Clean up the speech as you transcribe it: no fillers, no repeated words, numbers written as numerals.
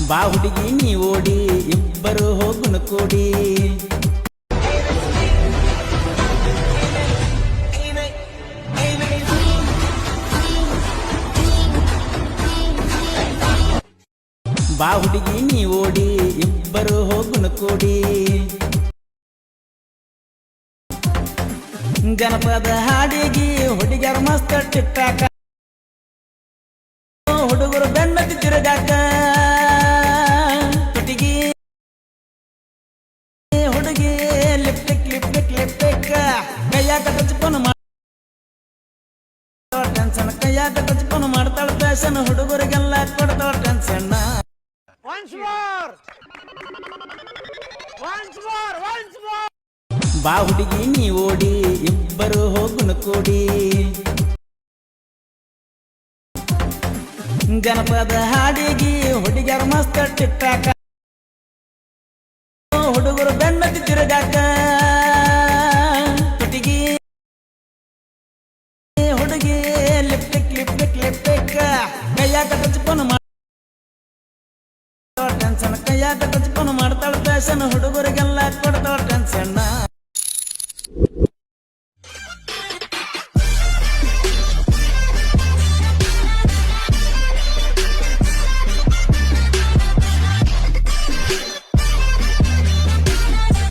ಬಾ ಹುಡುಗಿ ನೀ ಓಡಿ ಇಬ್ಬರು ಹೋಗುಣ ಕೂಡಿ ಬಾ ಹುಡುಗಿ ನೀ ಓಡಿ ಇಬ್ಬರು ಹೋಗುಣ ಕೂಡಿ ಜನಪದ ಹಾಡಿಗಿ ಹುಡುಗಿಯರ ಮಸ್ತ ಟಿಕ್ಟಾಕ ಹುಡುಗರು ಬೆನ್ನತ್ತಿ ತಿರುಗಾಕ ಹುಡುಗಿ ಹುಡುಗಿ ಲಿಪ್ಟಿಕ್ ಲಿಪ್ಟಿಕ್ ಲಿಪ್ಟಿಕ್ ಕೈಯಾಗ ಟಚ್ಪನ್ ಟೆನ್ಷನ್ ಕೈಯಾಗ ಟಚ್ಪನ್ ಮಾಡ್ತಾಳ ಫ್ಯಾಷನ್ ಹುಡುಗರಿಗೆಲ್ಲ ಕೊಡ್ತಾಳ ಟೆನ್ಷನ್ ಬಾ ಹುಡುಗಿ ನೀ ಓಡಿ ಇಬ್ಬರು ಹೋಗುಣ ಕೂಡಿ ಜನಪದ ಹಾಡಿಗಿ ಹುಡುಗಿಯರ ಮಸ್ತ ಟಿಕ್ಟಾಕ ಹುಡುಗರು ಬೆನ್ನತ್ತಿ ತಿರುಗಾಕ ಹುಡುಗಿ ಹುಡುಗಿ ಲಿಪ್ಟಿಕ್ ಲಿಪ್ಟಿಕ್ ಲಿಪ್ಟಿಕ್ ಕೈಯಾಗ ಟಚ್ಪನ್ ಟೆನ್ಷನ್ ಕೈಯಾಗ ಟಚ್ಪನ್ ಮಾಡ್ತಾಳ ಫ್ಯಾಷನ್ ಹುಡುಗರಿಗೆ